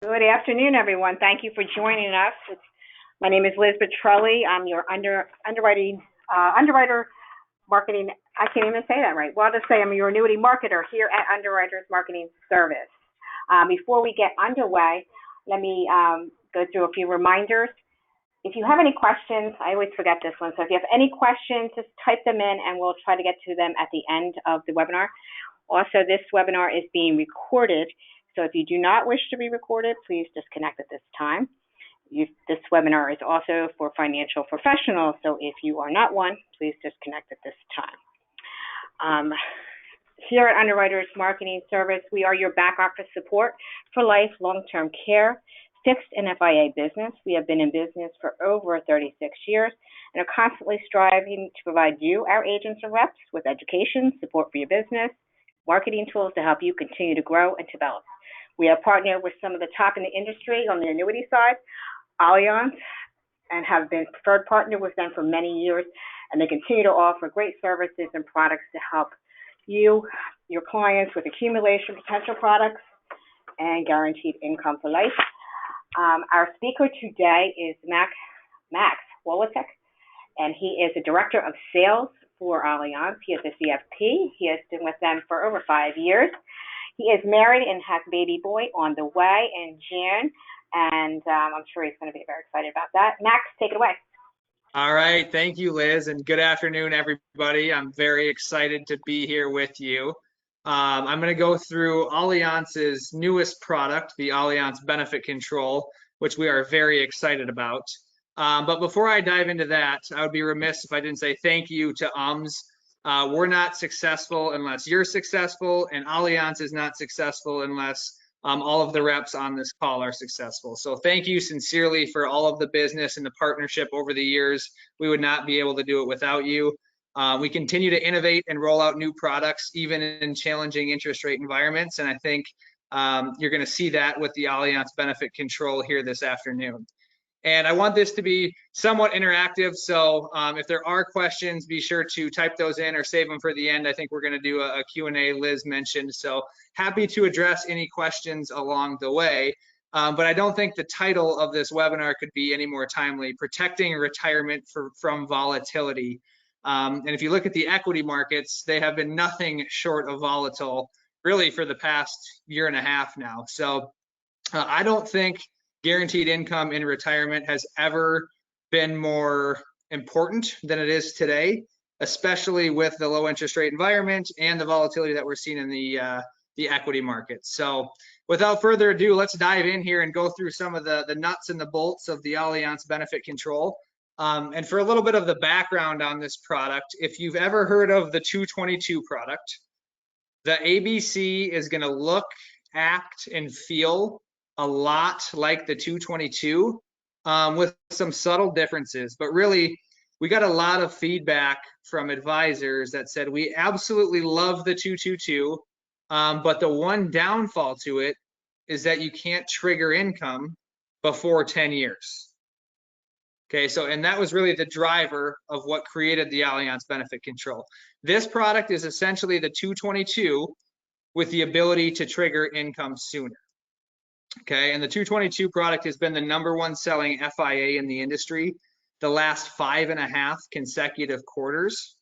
Good afternoon, everyone. Thank you for joining us. My name is Liz Petrelli. I'm your underwriter marketing. I can't even say that right. Well, I'll just say I'm your annuity marketer here at Underwriter's Marketing Service. Before we get underway, let me go through a few reminders. If you have any questions, I always forget this one. So if you have any questions, just type them in and we'll try to get to them at the end of the webinar. Also, this webinar is being recorded. So if you do not wish to be recorded, please disconnect at this time. This webinar is also for financial professionals. So if you are not one, please disconnect at this time. Here at Underwriter's Marketing Service, we are your back office support for life, long-term care, fixed and FIA business. We have been in business for over 36 years and are constantly striving to provide you, our agents and reps, with education, support for your business, marketing tools to help you continue to grow and develop. We have partnered with some of the top in the industry on the annuity side, Allianz, and have been preferred partner with them for many years, and they continue to offer great services and products to help you, your clients, with accumulation potential products and guaranteed income for life. Our speaker today is Max Wolatek, and he is the Director of Sales for Allianz. He is a CFP. He has been with them for over 5 years. He is married and has a baby boy on the way in June, and I'm sure he's going to be very excited about that. Max, take it away. All right. Thank you, Liz, and good afternoon, everybody. I'm very excited to be here with you. I'm going to go through Allianz's newest product, the Allianz Benefit Control, which we are very excited about. But before I dive into that, I would be remiss if I didn't say thank you to UMS. We're not successful unless you're successful, and Allianz is not successful unless all of the reps on this call are successful. So thank you sincerely for all of the business and the partnership over the years. We would not be able to do it without you. We continue to innovate and roll out new products, even in challenging interest rate environments. And I think you're going to see that with the Allianz Benefit Control here this afternoon. And I want this to be somewhat interactive. So if there are questions, be sure to type those in or save them for the end. I think we're going to do a Q&A Liz mentioned. So happy to address any questions along the way. But I don't think the title of this webinar could be any more timely: Protecting Retirement from Volatility. And if you look at the equity markets, they have been nothing short of volatile really for the past year and a half now. So I don't think guaranteed income in retirement has ever been more important than it is today, especially with the low interest rate environment and the volatility that we're seeing in the equity markets. So without further ado, let's dive in here and go through some of the nuts and the bolts of the Allianz Benefit Control. And for a little bit of the background on this product, if you've ever heard of the 222 product, the ABC is going to look, act, and feel a lot like the 222 with some subtle differences. But really, we got a lot of feedback from advisors that said we absolutely love the 222, but the one downfall to it is that you can't trigger income before 10 years. Okay, so, and that was really the driver of what created the Allianz Benefit Control. This product is essentially the 222 with the ability to trigger income sooner. Okay, and the 222 product has been the #1 selling FIA in the industry the last 5.5 consecutive quarters,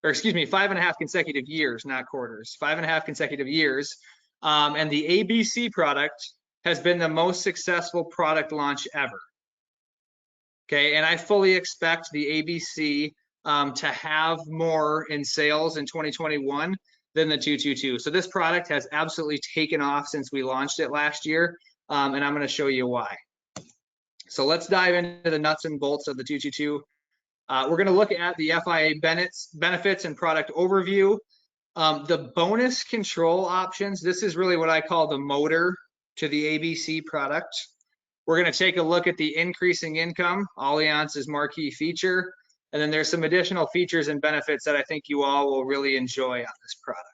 or excuse me, 5.5 consecutive years, not quarters, 5.5 consecutive years. And the ABC product has been the most successful product launch ever. Okay, and I fully expect the ABC to have more in sales in 2021 than the 222. So this product has absolutely taken off since we launched it last year, and I'm going to show you why. So let's dive into the nuts and bolts of the 222. We're going to look at the FIA benefits and product overview. The bonus control options, this is really what I call the motor to the ABC product. We're going to take a look at the increasing income, Allianz's marquee feature, and then there's some additional features and benefits that I think you all will really enjoy on this product.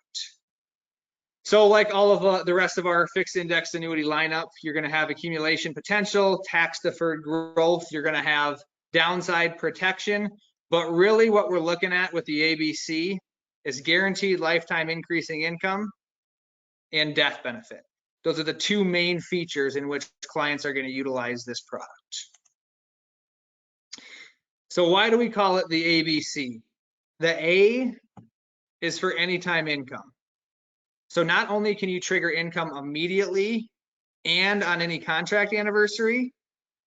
So like all of the rest of our fixed index annuity lineup, you're going to have accumulation potential, tax deferred growth, you're going to have downside protection, but really what we're looking at with the ABC is guaranteed lifetime increasing income and death benefit. Those are the two main features in which clients are going to utilize this product. So why do we call it the ABC? The A is for anytime income. So not only can you trigger income immediately and on any contract anniversary,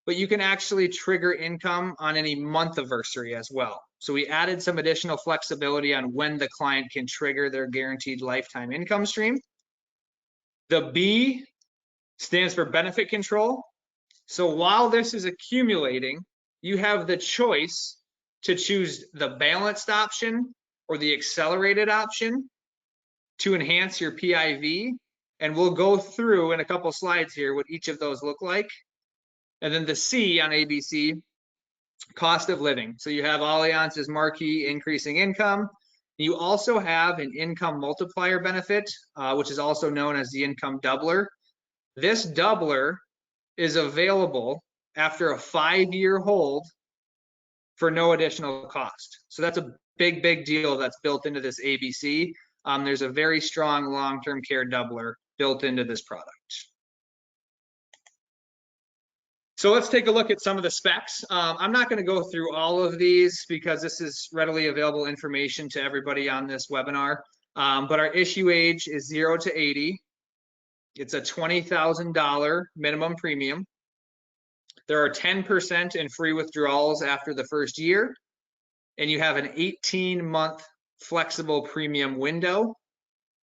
but you can actually trigger income on any month anniversary as well. So we added some additional flexibility on when the client can trigger their guaranteed lifetime income stream. The B stands for benefit control. So while this is accumulating, you have the choice to choose the balanced option or the accelerated option to enhance your PIV. And we'll go through in a couple slides here what each of those look like. And then the C on ABC, cost of living. So you have Allianz's marquee increasing income. You also have an income multiplier benefit, which is also known as the income doubler. This doubler is available after a 5-year hold for no additional cost. So that's a big, big deal that's built into this ABC. There's a very strong long-term care doubler built into this product. So let's take a look at some of the specs. I'm not going to go through all of these because this is readily available information to everybody on this webinar. But our issue age is 0 to 80. It's a $20,000 minimum premium. There are 10% in free withdrawals after the first year. And you have an 18-month flexible premium window.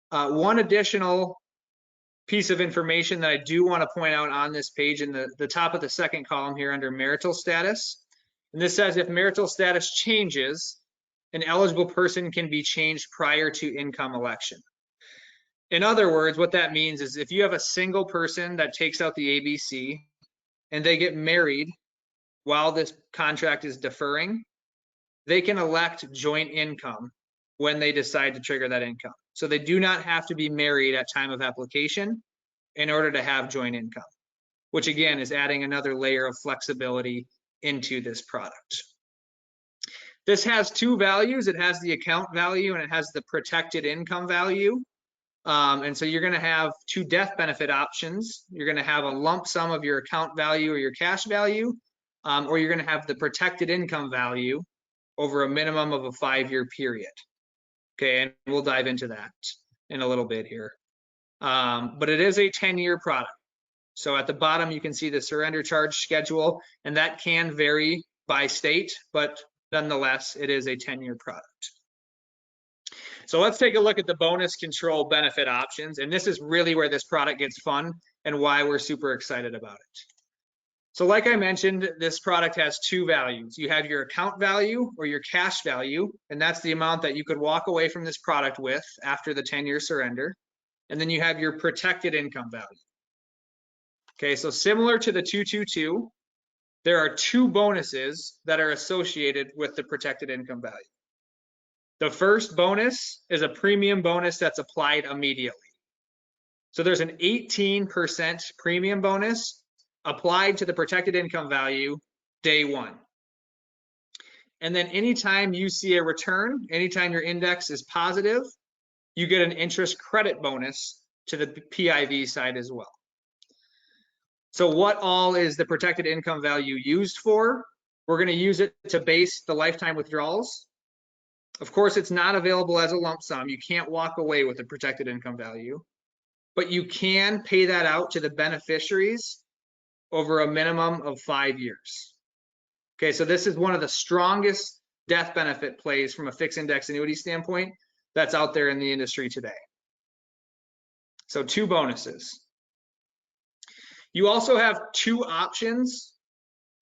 One additional piece of information that I do want to point out on this page in the top of the second column here under marital status. And this says if marital status changes, an eligible person can be changed prior to income election. In other words, what that means is if you have a single person that takes out the ABC and they get married while this contract is deferring, they can elect joint income when they decide to trigger that income. So they do not have to be married at time of application in order to have joint income, which again is adding another layer of flexibility into this product. This has two values. It has the account value and it has the protected income value. And so you're going to have two death benefit options. You're going to have a lump sum of your account value or your cash value, or you're going to have the protected income value over a minimum of a 5-year period. Okay, and we'll dive into that in a little bit here. But it is a 10-year product. So at the bottom, you can see the surrender charge schedule, and that can vary by state, but nonetheless, it is a 10-year product. So let's take a look at the bonus control benefit options. And this is really where this product gets fun and why we're super excited about it. So like I mentioned, this product has two values. You have your account value or your cash value, and that's the amount that you could walk away from this product with after the 10-year surrender. And then you have your protected income value. Okay, so similar to the 222, there are two bonuses that are associated with the protected income value. The first bonus is a premium bonus that's applied immediately. So there's an 18% premium bonus applied to the protected income value day one. And then anytime you see a return, anytime your index is positive, you get an interest credit bonus to the PIV side as well. So what all is the protected income value used for? We're going to use it to base the lifetime withdrawals. Of course, it's not available as a lump sum. You can't walk away with the protected income value, but you can pay that out to the beneficiaries over a minimum of 5 years. Okay, so this is one of the strongest death benefit plays from a fixed index annuity standpoint that's out there in the industry today. So two bonuses. You also have two options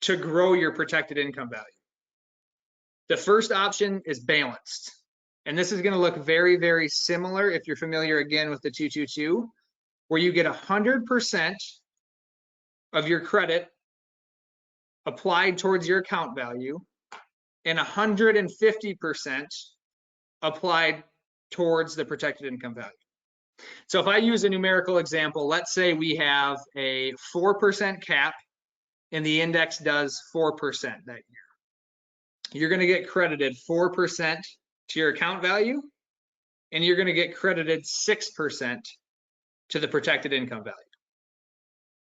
to grow your protected income value. The first option is balanced. And this is going to look very, very similar if you're familiar again with the 222, where you get 100% of your credit applied towards your account value and 150% applied towards the protected income value. So if I use a numerical example, let's say we have a 4% cap and the index does 4% that year. You're going to get credited 4% to your account value, and you're going to get credited 6% to the protected income value.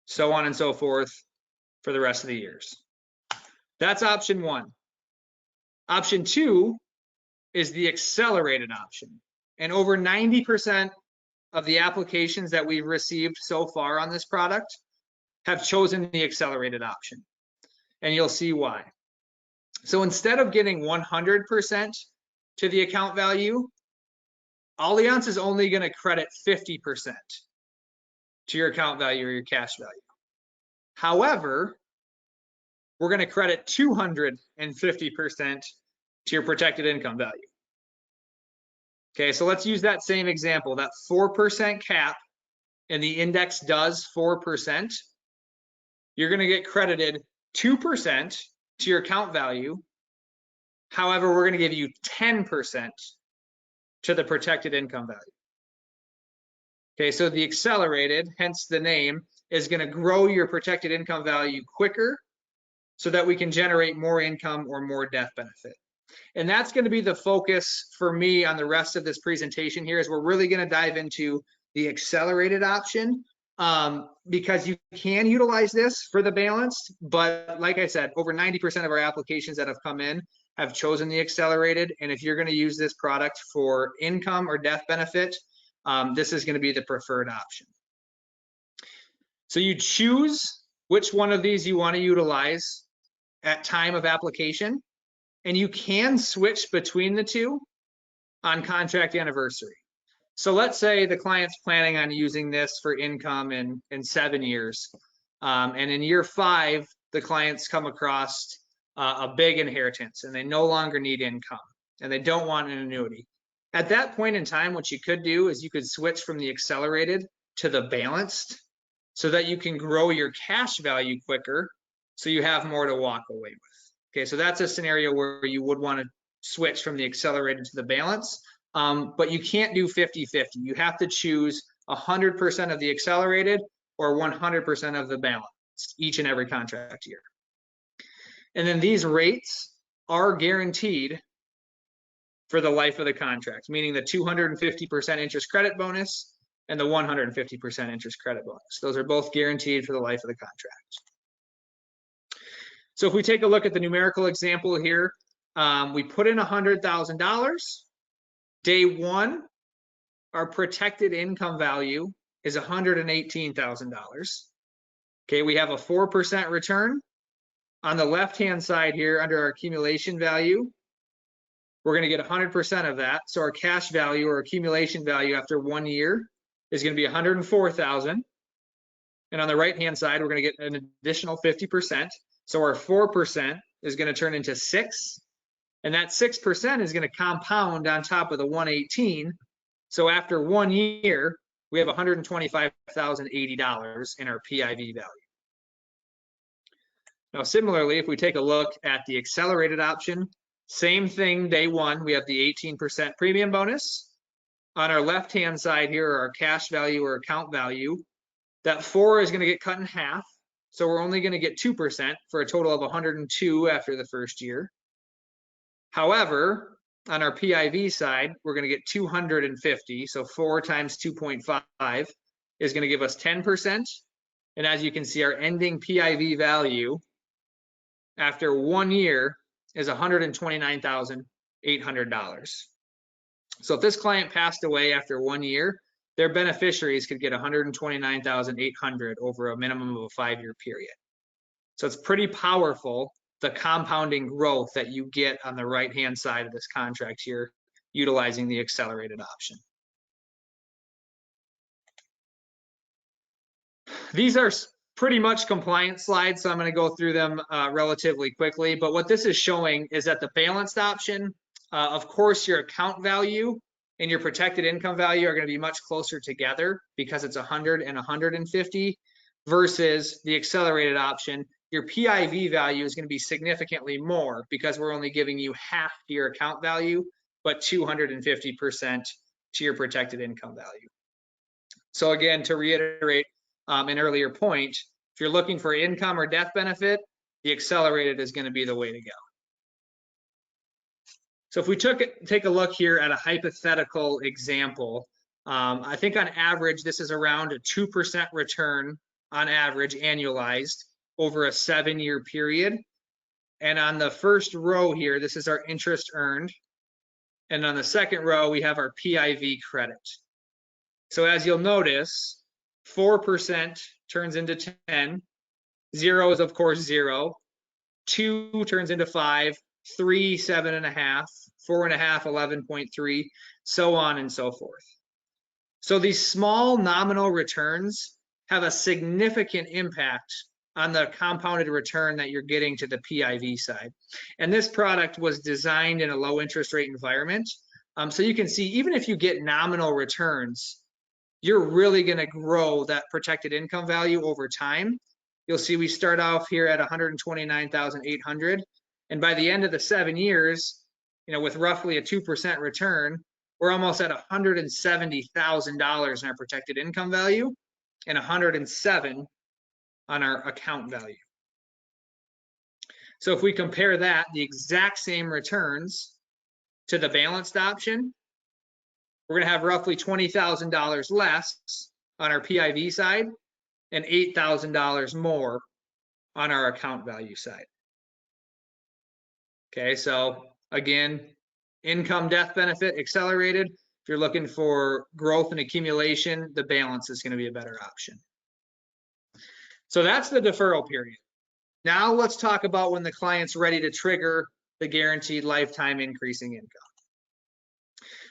so on and so forth for the rest of the years. That's option one. Option two is the accelerated option. And over 90% of the applications that we've received so far on this product have chosen the accelerated option. And you'll see why. So instead of getting 100% to the account value, Allianz is only going to credit 50% to your account value or your cash value. However, we're going to credit 250% to your protected income value. Okay, so let's use that same example, that 4% cap, and the index does 4%. You're going to get credited 2% to your account value. However, we're going to give you 10% to the protected income value. Okay, so the accelerated, hence the name, is going to grow your protected income value quicker so that we can generate more income or more death benefit. And that's going to be the focus for me on the rest of this presentation here, is we're really going to dive into the accelerated option because you can utilize this for the balanced, but like I said, over 90% of our applications that have come in have chosen the accelerated. And if you're going to use this product for income or death benefit, this is going to be the preferred option. So you choose which one of these you want to utilize at time of application, and you can switch between the two on contract anniversary. So let's say the client's planning on using this for income in 7 years. And in year 5, the clients come across a big inheritance and they no longer need income and they don't want an annuity. At that point in time, what you could do is you could switch from the accelerated to the balanced so that you can grow your cash value quicker so you have more to walk away with. Okay, so that's a scenario where you would want to switch from the accelerated to the balance, but you can't do 50-50. You have to choose 100% of the accelerated or 100% of the balance each and every contract year. And then these rates are guaranteed for the life of the contract, meaning the 250% interest credit bonus and the 150% interest credit bonus. Those are both guaranteed for the life of the contract. So if we take a look at the numerical example here, we put in $100,000. Day one, our protected income value is $118,000. Okay, we have a 4% return. On the left-hand side here, under our accumulation value, we're going to get 100% of that. So our cash value or accumulation value after 1 year is going to be $104,000. And on the right-hand side, we're going to get an additional 50%. So our 4% is going to turn into 6, and that 6% is going to compound on top of the 118. So after 1 year, we have $125,080 in our PIV value. Now, similarly, if we take a look at the accelerated option, same thing day one, we have the 18% premium bonus. On our left-hand side here, our cash value or account value, that 4 is going to get cut in half. So we're only going to get 2% for a total of 102 after the first year. However, on our PIV side, we're going to get 250. So 4 times 2.5 is going to give us 10%. And as you can see, our ending PIV value after 1 year is $129,800. So if this client passed away after 1 year, their beneficiaries could get $129,800 over a minimum of a 5-year period. So it's pretty powerful, the compounding growth that you get on the right-hand side of this contract here, utilizing the accelerated option. These are pretty much compliance slides, so I'm going to go through them relatively quickly. But what this is showing is that the balanced option, of course, your account value and your protected income value are going to be much closer together because it's 100 and 150 versus the accelerated option. Your PIV value is going to be significantly more because we're only giving you half your account value, but 250% to your protected income value. So again, to reiterate an earlier point, if you're looking for income or death benefit, the accelerated is going to be the way to go. So if we take a look here at a hypothetical example, I think on average, this is around a 2% return on average annualized over a 7-year period. And on the first row here, this is our interest earned. And on the second row, we have our PIV credit. So as you'll notice, 4% turns into 10. 0 is, of course, 0. 2 turns into 5. 3, 7.5. 4.5, 11.3, so on and so forth. So these small nominal returns have a significant impact on the compounded return that you're getting to the PIV side. And this product was designed in a low interest rate environment. So you can see, even if you get nominal returns, you're really going to grow that protected income value over time. You'll see we start off here at 129,800, and by the end of the 7 years, with roughly a 2% return, we're almost at $170,000 in our protected income value and 107 on our account value. So if we compare that, the exact same returns to the balanced option, we're going to have roughly $20,000 less on our PIV side and $8,000 more on our account value side. Okay, so again, income death benefit accelerated. If you're looking for growth and accumulation, the balance is going to be a better option. So that's the deferral period. Now let's talk about when the client's ready to trigger the guaranteed lifetime increasing income.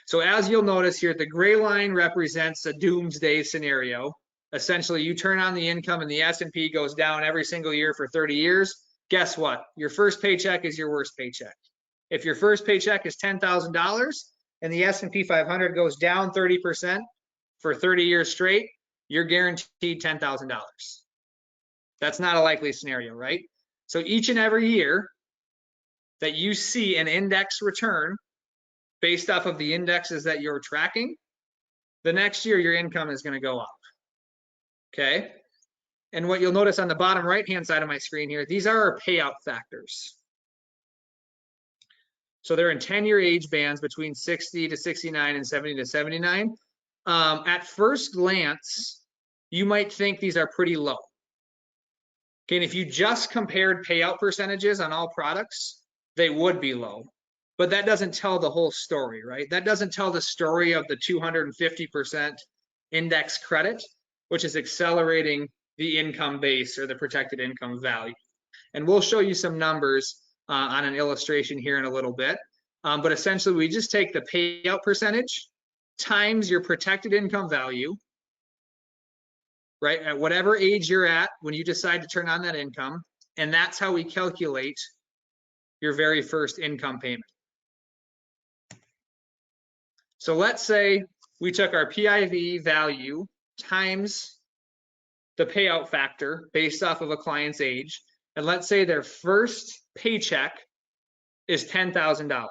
So as you'll notice here, the gray line represents a doomsday scenario. Essentially, you turn on the income and the S&P goes down every single year for 30 years. Guess what? Your first paycheck is your worst paycheck. If your first paycheck is $10,000 and the S&P 500 goes down 30% for 30 years straight, you're guaranteed $10,000. That's not a likely scenario, right? So each and every year that you see an index return based off of the indexes that you're tracking, the next year your income is going to go up. Okay? And what you'll notice on the bottom right-hand side of my screen here, these are our payout factors. So they're in 10-year age bands between 60 to 69 and 70 to 79. At first glance, you might think these are pretty low. Okay, and if you just compared payout percentages on all products, they would be low. But that doesn't tell the whole story, right? That doesn't tell the story of the 250% index credit, which is accelerating the income base or the protected income value. And we'll show you some numbers on an illustration here in a little bit. But essentially, we just take the payout percentage times your protected income value, right, at whatever age you're at when you decide to turn on that income. And that's how we calculate your very first income payment. So let's say we took our PIV value times the payout factor based off of a client's age. And let's say their first paycheck is $10,000.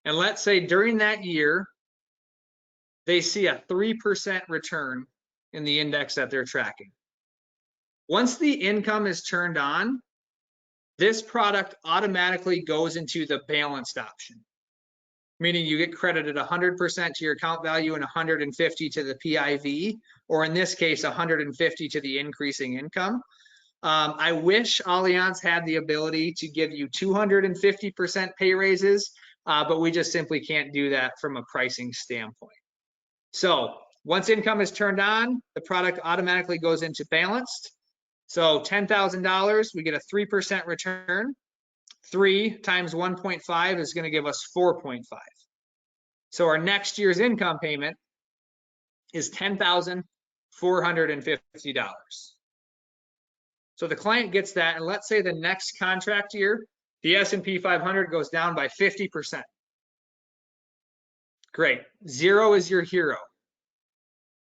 And let's say during that year, they see a 3% return in the index that they're tracking. Once the income is turned on, this product automatically goes into the balanced option, meaning you get credited 100% to your account value and 150 to the PIV, or in this case, 150 to the increasing income. I wish Allianz had the ability to give you 250% pay raises, but we just simply can't do that from a pricing standpoint. So once income is turned on, the product automatically goes into balanced. So $10,000, we get a 3% return. 3 times 1.5 is going to give us 4.5. So our next year's income payment is $10,450. So the client gets that, and let's say the next contract year, the S&P 500 goes down by 50%. Great. 0 is your hero.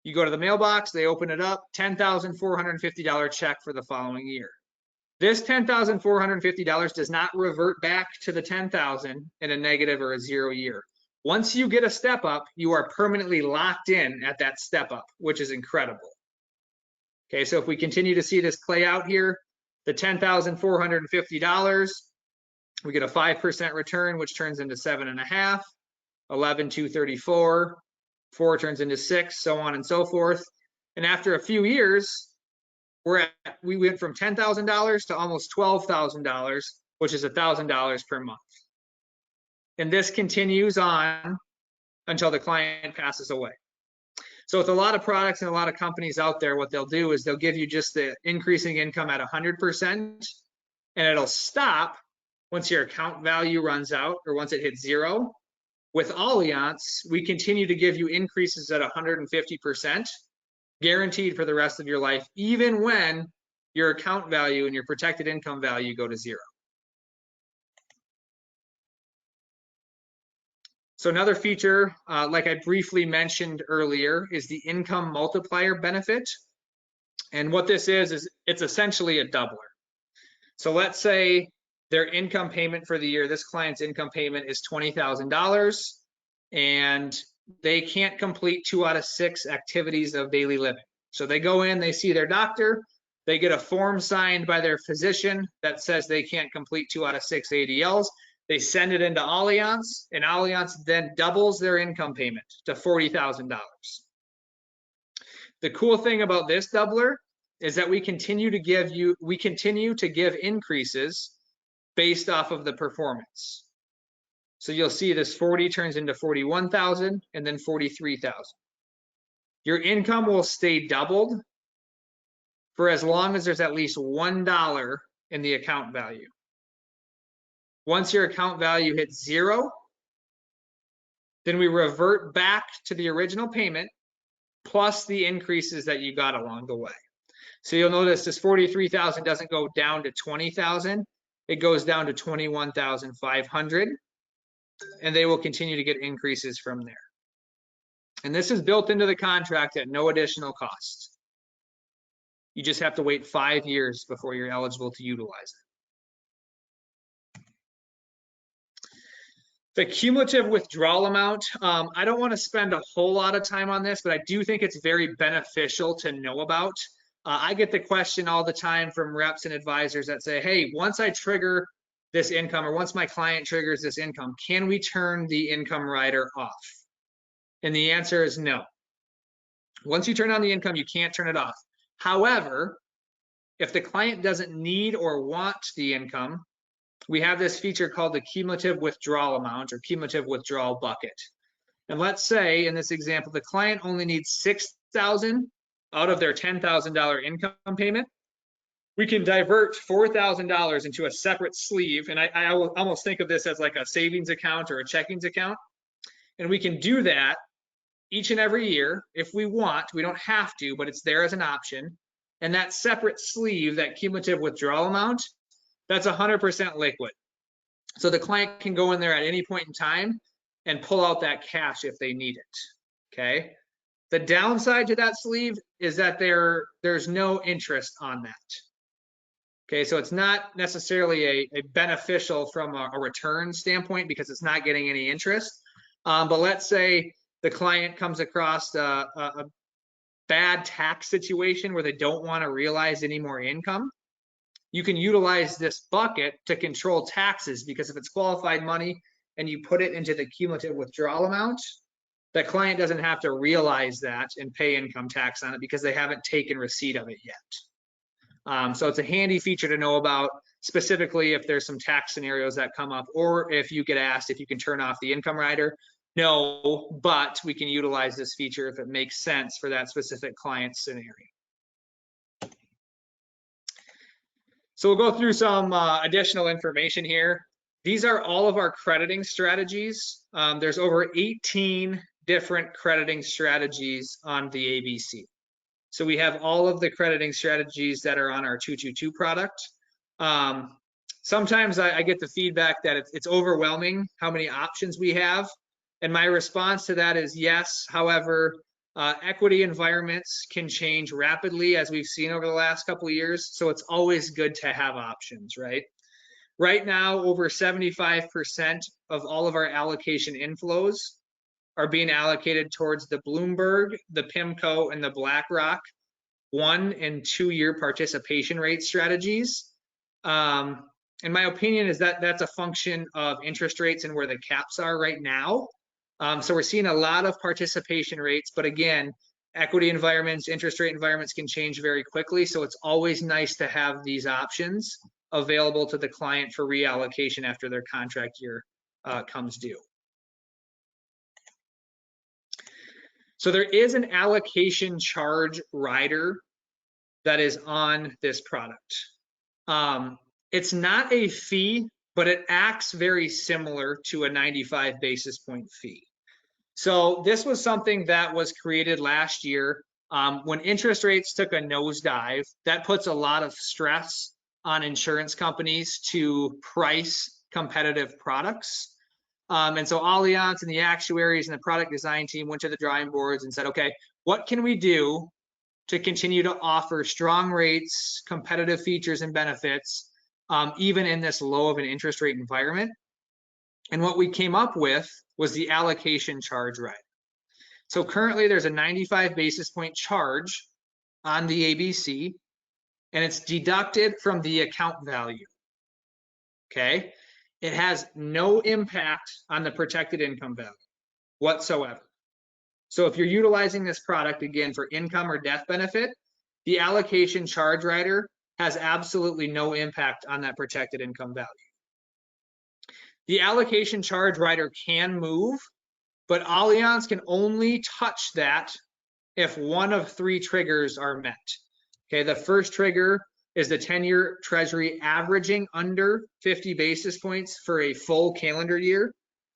You go to the mailbox, they open it up, $10,450 check for the following year. This $10,450 does not revert back to the $10,000 in a negative or a 0 year. Once you get a step up, you are permanently locked in at that step up, which is incredible. Okay, so if we continue to see this play out here, the $10,450, we get a 5% return, which turns into 7.5, 11,234, 4 turns into 6, so on and so forth. And after a few years, we went from $10,000 to almost $12,000, which is $1,000 per month. And this continues on until the client passes away. So with a lot of products and a lot of companies out there, what they'll do is they'll give you just the increasing income at 100%, and it'll stop once your account value runs out or once it hits zero. With Allianz, we continue to give you increases at 150%, guaranteed for the rest of your life, even when your account value and your protected income value go to zero. So another feature, like I briefly mentioned earlier, is the income multiplier benefit. And what this is it's essentially a doubler. So let's say their income payment for the year, this client's income payment is $20,000, and they can't complete 2 out of 6 activities of daily living. So they go in, they see their doctor, they get a form signed by their physician that says they can't complete 2 out of 6 ADLs. They send it into Allianz, and Allianz then doubles their income payment to $40,000. The cool thing about this doubler is that we continue to give increases based off of the performance. So you'll see this 40 turns into 41,000 and then 43,000. Your income will stay doubled for as long as there's at least $1 in the account value. Once your account value hits zero, then we revert back to the original payment plus the increases that you got along the way. So you'll notice this 43,000 doesn't go down to 20,000. It goes down to 21,500, and they will continue to get increases from there. And this is built into the contract at no additional cost. You just have to wait 5 years before you're eligible to utilize it. The cumulative withdrawal amount, I don't want to spend a whole lot of time on this, but I do think it's very beneficial to know about. I get the question all the time from reps and advisors that say, hey, once I trigger this income, or once my client triggers this income, can we turn the income rider off? And the answer is no. Once you turn on the income, you can't turn it off. However, if the client doesn't need or want the income, we have this feature called the cumulative withdrawal amount or cumulative withdrawal bucket. And let's say in this example, the client only needs $6,000 out of their $10,000 income payment. We can divert $4,000 into a separate sleeve. And I almost think of this as like a savings account or a checkings account. And we can do that each and every year if we want. We don't have to, but it's there as an option. And that separate sleeve, that cumulative withdrawal amount, that's 100% liquid. So the client can go in there at any point in time and pull out that cash if they need it, okay? The downside to that sleeve is that there's no interest on that. Okay, so it's not necessarily a beneficial from a return standpoint because it's not getting any interest. But let's say the client comes across a bad tax situation where they don't want to realize any more income. You can utilize this bucket to control taxes, because if it's qualified money and you put it into the cumulative withdrawal amount, the client doesn't have to realize that and pay income tax on it because they haven't taken receipt of it yet. So it's a handy feature to know about, specifically if there's some tax scenarios that come up, or if you get asked if you can turn off the income rider. No, but we can utilize this feature if it makes sense for that specific client scenario. So we'll go through some additional information here. These are all of our crediting strategies. There's over 18 different crediting strategies on the ABC. So we have all of the crediting strategies that are on our 222 product. Sometimes I get the feedback that it's overwhelming how many options we have. And my response to that is yes. However, equity environments can change rapidly, as we've seen over the last couple of years. So it's always good to have options, right? Right now, over 75% of all of our allocation inflows are being allocated towards the Bloomberg, the PIMCO, and the BlackRock 1- and 2-year participation rate strategies. In my opinion, is that that's a function of interest rates and where the caps are right now. So we're seeing a lot of participation rates, but again, Equity environments, interest rate environments can change very quickly, so it's always nice to have these options available to the client for reallocation after their contract year comes due. So there is an allocation charge rider that is on this product. It's not a fee, but it acts very similar to a 95 basis point fee. So this was something that was created last year. When interest rates took a nosedive, that puts a lot of stress on insurance companies to price competitive products. And so Allianz and the actuaries and the product design team went to the drawing boards and said, okay, what can we do to continue to offer strong rates, competitive features and benefits, even in this low of an interest rate environment? And what we came up with was the allocation charge rider. So currently there's a 95 basis point charge on the ABC, and it's deducted from the account value, okay? It has no impact on the protected income value whatsoever. So if you're utilizing this product, again, for income or death benefit, the allocation charge rider has absolutely no impact on that protected income value. The allocation charge rider can move, but Allianz can only touch that if one of three triggers are met. Okay, the first trigger is the 10-year treasury averaging under 50 basis points for a full calendar year.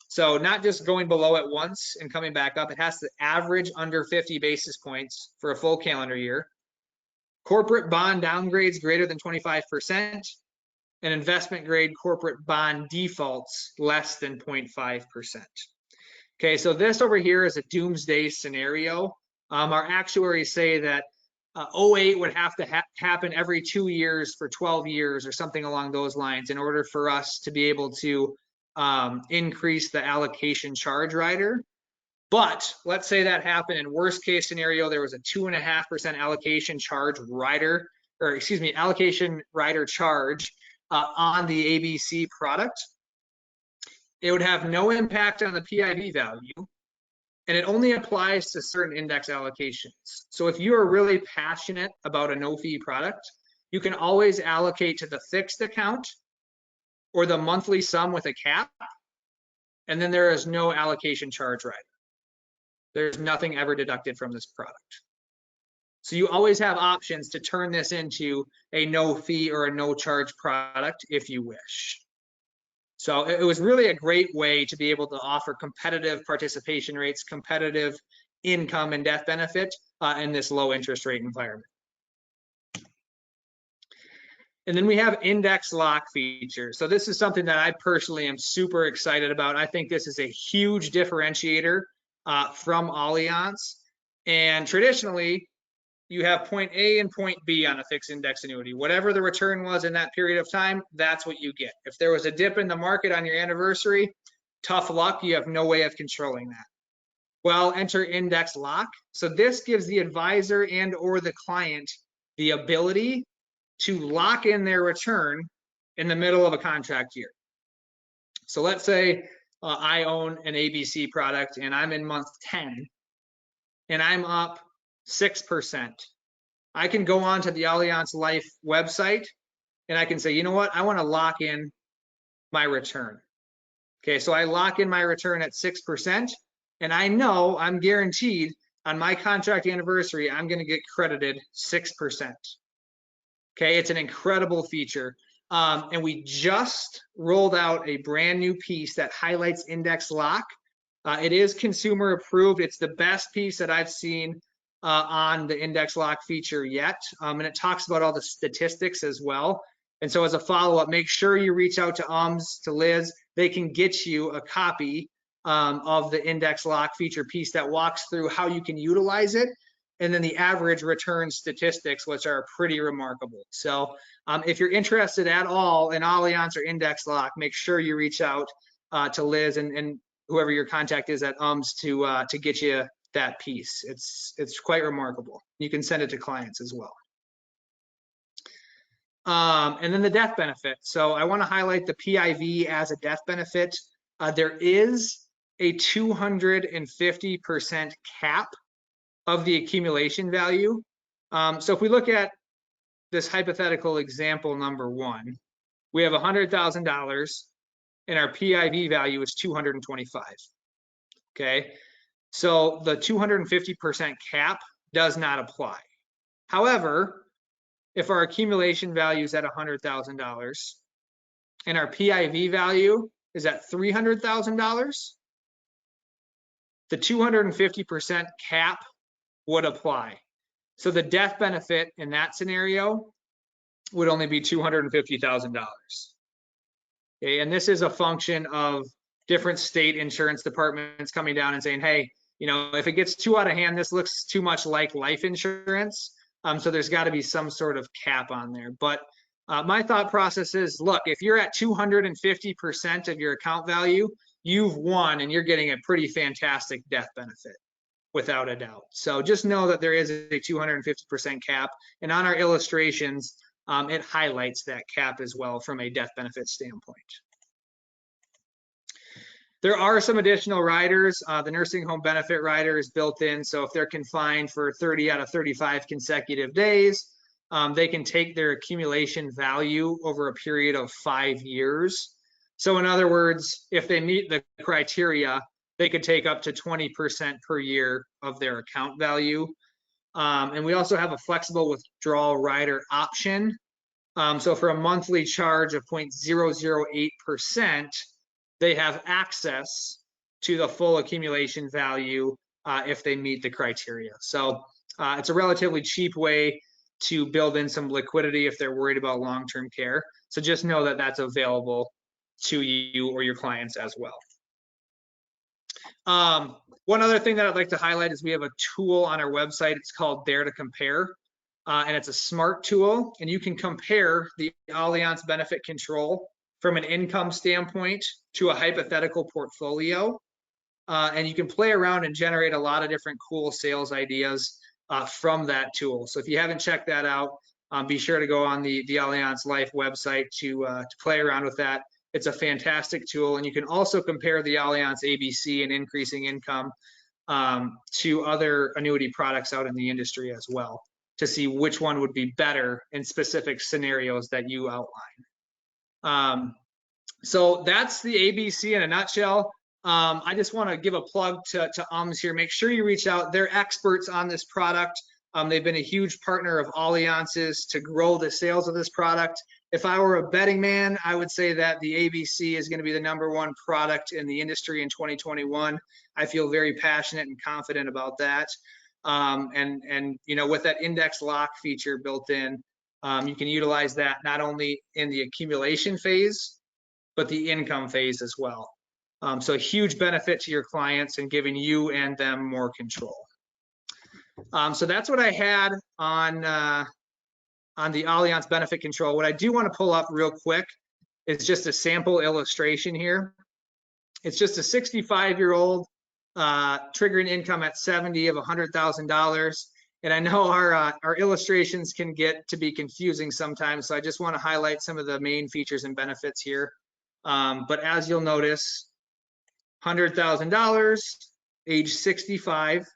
So not just going below it once and coming back up, it has to average under 50 basis points for a full calendar year. Corporate bond downgrades greater than 25%, and investment grade corporate bond defaults less than 0.5%. Okay, so this over here is a doomsday scenario. Our actuaries say that 08 would have to happen every 2 years for 12 years or something along those lines in order for us to be able to increase the allocation charge rider. But let's say that happened in worst case scenario, there was a 2.5% allocation charge rider, or excuse me, allocation rider charge on the ABC product. It would have no impact on the PIV value, and it only applies to certain index allocations. So if you are really passionate about a no-fee product, you can always allocate to the fixed account or the monthly sum with a cap, and then there is no allocation charge rider. There's nothing ever deducted from this product. So you always have options to turn this into a no-fee or a no-charge product if you wish. So it was really a great way to be able to offer competitive participation rates, competitive income and death benefit in this low interest rate environment. And then we have index lock feature. So this is something that I personally am super excited about. I think this is a huge differentiator from Allianz. And traditionally, you have point A and point B on a fixed index annuity. Whatever the return was in that period of time, that's what you get. If there was a dip in the market on your anniversary, tough luck, you have no way of controlling that. Well, enter index lock. So this gives the advisor and or the client the ability to lock in their return in the middle of a contract year. So let's say I own an ABC product and I'm in month 10 and I'm up 6%. I can go on to the Allianz Life website and I can say, you know what, I want to lock in my return. Okay, so I lock in my return at 6%, and I know I'm guaranteed on my contract anniversary, I'm going to get credited 6%. Okay, it's an incredible feature. And we just rolled out a brand new piece that highlights index lock. It is consumer approved. It's the best piece that I've seen on the index lock feature yet. And it talks about all the statistics as well. And so as a follow-up, make sure you reach out to to Liz. They can get you a copy of the index lock feature piece that walks through how you can utilize it, and then the average return statistics, which are pretty remarkable. So if you're interested at all in Allianz or index lock, make sure you reach out to Liz and whoever your contact is at to get you that piece. It's quite remarkable. You can send it to clients as well. And then the death benefit. So I want to highlight the PIV as a death benefit. There is a 250% cap of the accumulation value. So if we look at this hypothetical example number 1, we have $100,000 and our PIV value is 225. Okay, so the 250% cap does not apply. However, if our accumulation value is at $100,000 and our PIV value is at $300,000, the 250% cap would apply. So the death benefit in that scenario would only be $250,000. Okay, and this is a function of different state insurance departments coming down and saying, hey, you know, if it gets too out of hand, this looks too much like life insurance. So there's got to be some sort of cap on there. But my thought process is, look, if you're at 250% of your account value, you've won and you're getting a pretty fantastic death benefit, without a doubt. So just know that there is a 250% cap. And on our illustrations, it highlights that cap as well from a death benefit standpoint. There are some additional riders. The nursing home benefit rider is built in. So if they're confined for 30 out of 35 consecutive days, they can take their accumulation value over a period of 5 years. So in other words, if they meet the criteria, they could take up to 20% per year of their account value. And we also have a flexible withdrawal rider option. So for a monthly charge of 0.008%, they have access to the full accumulation value if they meet the criteria. So it's a relatively cheap way to build in some liquidity if they're worried about long-term care. So just know that that's available to you or your clients as well. One other thing that I'd like to highlight is we have a tool on our website. It's called Dare to Compare, and it's a smart tool, and you can compare the Allianz benefit control from an income standpoint to a hypothetical portfolio, and you can play around and generate a lot of different cool sales ideas from that tool. So if you haven't checked that out, be sure to go on the Allianz Life website to play around with that. It's a fantastic tool, and you can also compare the Allianz ABC and increasing income to other annuity products out in the industry as well, to see which one would be better in specific scenarios that you outline. So that's the ABC in a nutshell. I just want to give a plug to UMS here. Make sure you reach out. They're experts on this product. They've been a huge partner of Allianz's to grow the sales of this product. If I were a betting man, I would say that the ABC is going to be the #1 product in the industry in 2021. I feel very passionate and confident about that. And you know, with that index lock feature built in, you can utilize that not only in the accumulation phase, but the income phase as well. So a huge benefit to your clients and giving you and them more control. So that's what I had on the Allianz benefit control. What I do want to pull up real quick is just a sample illustration here. It's just a 65-year-old triggering income at 70 of $100,000. And I know our illustrations can get to be confusing sometimes, so I just want to highlight some of the main features and benefits here. But as you'll notice, $100,000, age 65.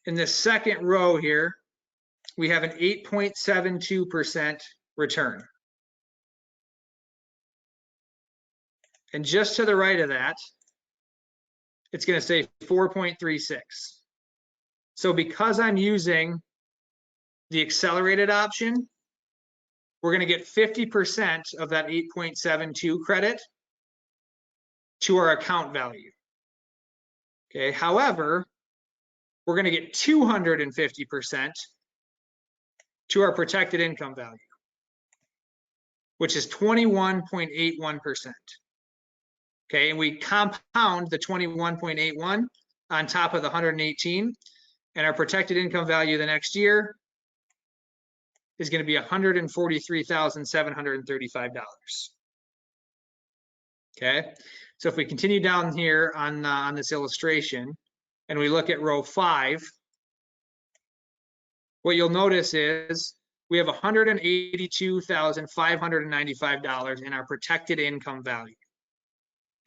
In the second row here, we have an 8.72% return. And just to the right of that, it's going to say 4.36. So because I'm using the accelerated option, we're going to get 50% of that 8.72 credit to our account value. Okay, however, we're going to get 250% to our protected income value, which is 21.81%. Okay, and we compound the 21.81 on top of the 118, and our protected income value the next year is going to be $143,735. Okay, so if we continue down here on this illustration, and we look at row 5, what you'll notice is we have $182,595 in our protected income value.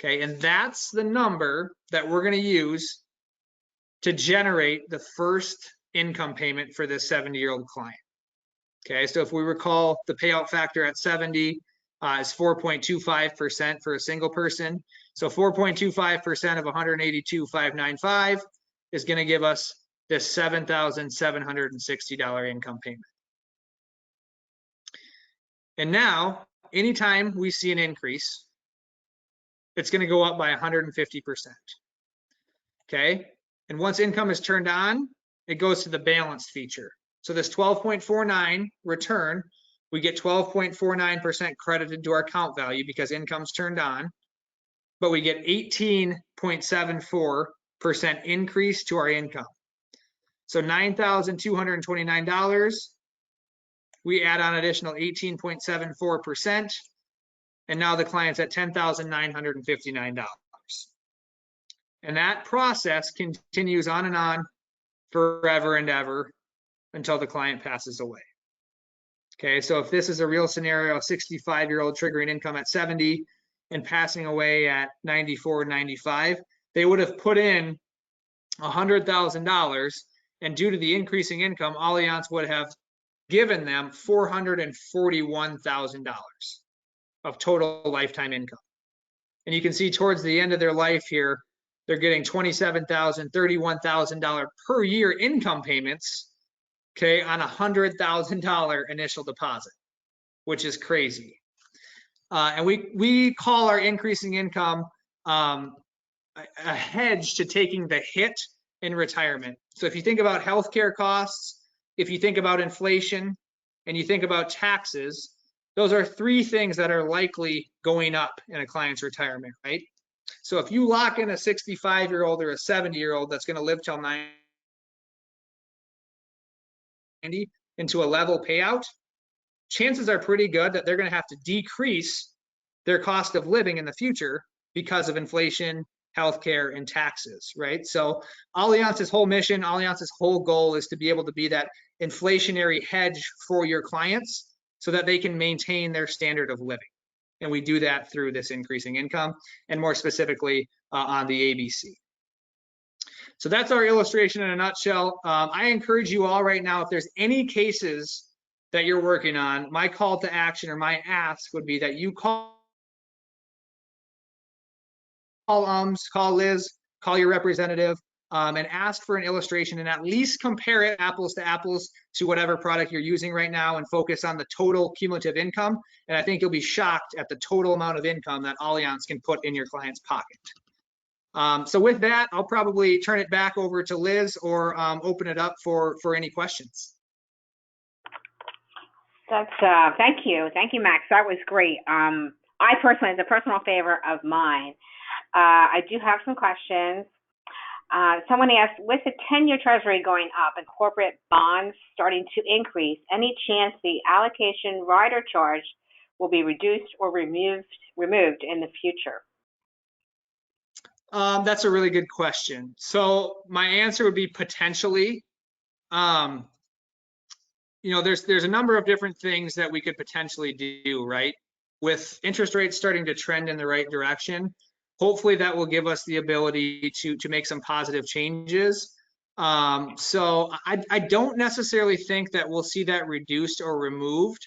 Okay, and that's the number that we're going to use to generate the first income payment for this 70-year-old client. Okay, so if we recall, the payout factor at 70 is 4.25% for a single person. So 4.25% of 182,595 is going to give us this $7,760 income payment. And now, anytime we see an increase, it's going to go up by 150%. Okay, and once income is turned on, it goes to the balanced feature. So this 12.49 return, we get 12.49% credited to our account value because income's turned on, but we get 18.74% increase to our income. So $9,229, we add on additional 18.74%, and now the client's at $10,959. And that process continues on and on forever and ever until the client passes away. Okay, so if this is a real scenario, a 65-year-old triggering income at 70 and passing away at 94, 95, they would have put in $100,000, and due to the increasing income, Allianz would have given them $441,000 of total lifetime income. And you can see towards the end of their life here, they're getting $27,000, $31,000 per year income payments, okay, on a $100,000 initial deposit, which is crazy. And we call our increasing income a hedge to taking the hit in retirement. So if you think about healthcare costs, if you think about inflation, and you think about taxes, those are three things that are likely going up in a client's retirement, right? So if you lock in a 65-year-old or a 70-year-old that's going to live till 90 into a level payout, chances are pretty good that they're going to have to decrease their cost of living in the future because of inflation, healthcare, and taxes, right? So Allianz's whole mission, Allianz's whole goal is to be able to be that inflationary hedge for your clients so that they can maintain their standard of living. And we do that through this increasing income, and more specifically on the ABC. So that's our illustration in a nutshell. I encourage you all right now, if there's any cases that you're working on, my call to action or my ask would be that you call Liz, call your representative, and ask for an illustration and at least compare it apples to apples to whatever product you're using right now and focus on the total cumulative income. And I think you'll be shocked at the total amount of income that Allianz can put in your client's pocket. So with that, I'll probably turn it back over to Liz or open it up for any questions. That's thank you, Max. That was great. I personally, as a personal favor of mine, I do have some questions. Someone asked, with the 10-year Treasury going up and corporate bonds starting to increase, any chance the allocation rider charge will be reduced or removed in the future? That's a really good question. So my answer would be potentially. There's a number of different things that we could potentially do, right? With interest rates starting to trend in the right direction, hopefully that will give us the ability to make some positive changes. So I don't necessarily think that we'll see that reduced or removed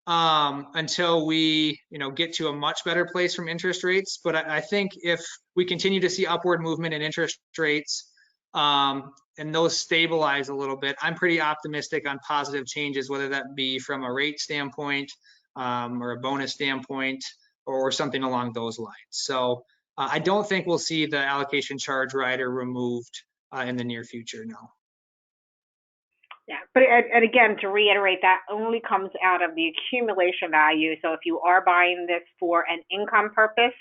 until we get to a much better place from interest rates. But I think if we continue to see upward movement in interest rates and those stabilize a little bit, I'm pretty optimistic on positive changes, whether that be from a rate standpoint or a bonus standpoint or something along those lines. So I don't think we'll see the allocation charge rider removed in the near future, no. Yeah, but and again, to reiterate, that only comes out of the accumulation value. So if you are buying this for an income purpose,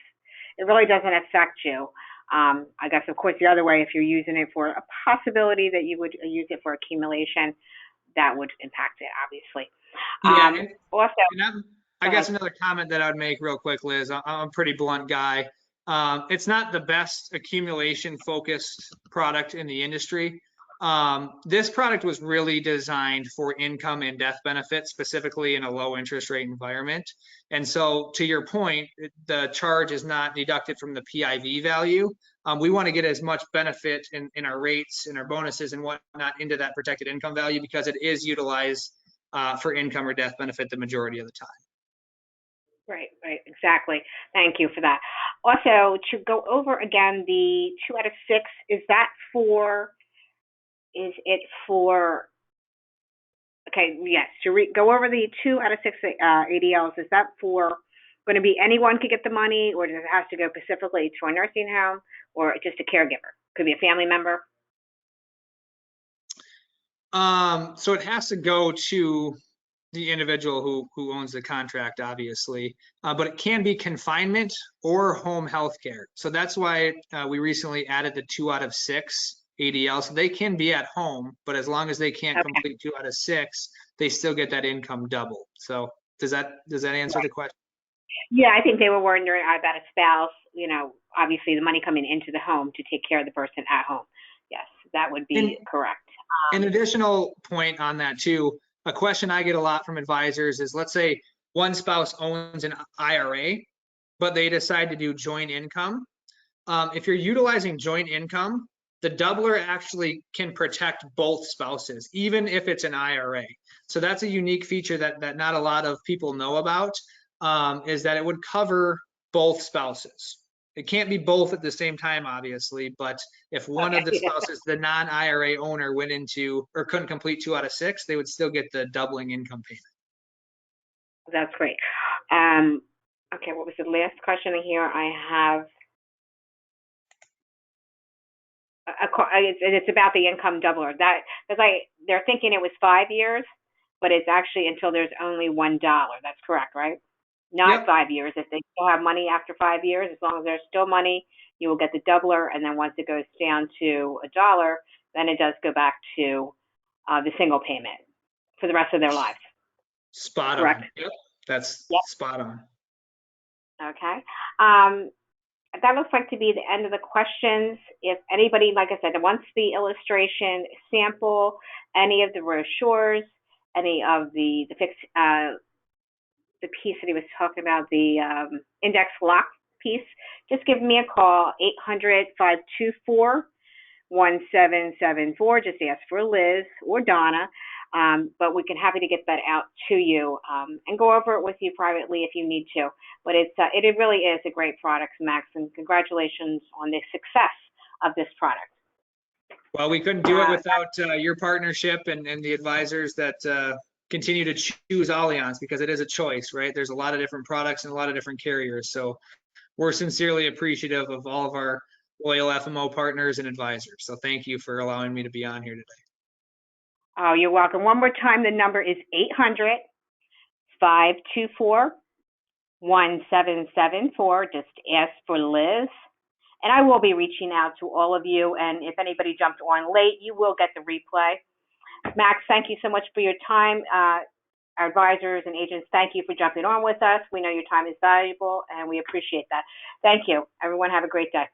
it really doesn't affect you. I guess, of course, the other way, if you're using it for a possibility that you would use it for accumulation, that would impact it, obviously. Yeah. Also, I guess another comment that I would make real quick, Liz, I'm a pretty blunt guy. It's not the best accumulation focused product in the industry. This product was really designed for income and death benefits, specifically in a low interest rate environment. And so to your point, the charge is not deducted from the PIV value. We want to get as much benefit in our rates and our bonuses and whatnot into that protected income value because it is utilized for income or death benefit the majority of the time. Right, exactly. Thank you for that. Also, to go over again, the 2 out of 6, is it for, okay, yes, to go over the 2 out of 6 ADLs, is that for going to be anyone could get the money, or does it have to go specifically to a nursing home or just a caregiver? Could be a family member? So it has to go to the individual who owns the contract, obviously, but it can be confinement or home health care. So that's why we recently added the 2 out of 6 ADL. So they can be at home, but as long as they can't complete 2 out of 6, they still get that income double. So does that answer the question? Yeah, I think they were wondering about a spouse, obviously the money coming into the home to take care of the person at home. Yes, that would be correct. An additional point on that too, a question I get a lot from advisors is, let's say one spouse owns an IRA, but they decide to do joint income. If you're utilizing joint income, the doubler actually can protect both spouses, even if it's an IRA. So that's a unique feature that not a lot of people know about, is that it would cover both spouses. It can't be both at the same time, obviously, but if one of the spouses, the non-IRA owner, went into or couldn't complete 2 out of 6, they would still get the doubling income payment. That's great. Okay, what was the last question here? I have, it's about the income doubler. They're thinking it was 5 years, but it's actually until there's only $1. That's correct, right? Not 5 years. If they still have money after 5 years, as long as there's still money, you will get the doubler. And then once it goes down to $1, then it does go back to the single payment for the rest of their lives. Spot Correct? on. Yep. That's spot on. Okay. That looks like to be the end of the questions. If anybody, like I said, wants the illustration, sample, any of the brochures, any of the fixed, the piece that he was talking about, the index lock piece, just give me a call, 800-524-1774. Just ask for Liz or Donna, but we can happy to get that out to you and go over it with you privately if you need to. But it really is a great product, Max, and congratulations on the success of this product. Well, we couldn't do it without your partnership and the advisors that continue to choose Allianz, because it is a choice, right? There's a lot of different products and a lot of different carriers. So we're sincerely appreciative of all of our loyal FMO partners and advisors. So thank you for allowing me to be on here today. Oh, you're welcome. One more time, the number is 800-524-1774. Just ask for Liz. And I will be reaching out to all of you. And if anybody jumped on late, you will get the replay. Max, thank you so much for your time. Our advisors and agents, thank you for jumping on with us. We know your time is valuable, and we appreciate that. Thank you. Everyone have a great day.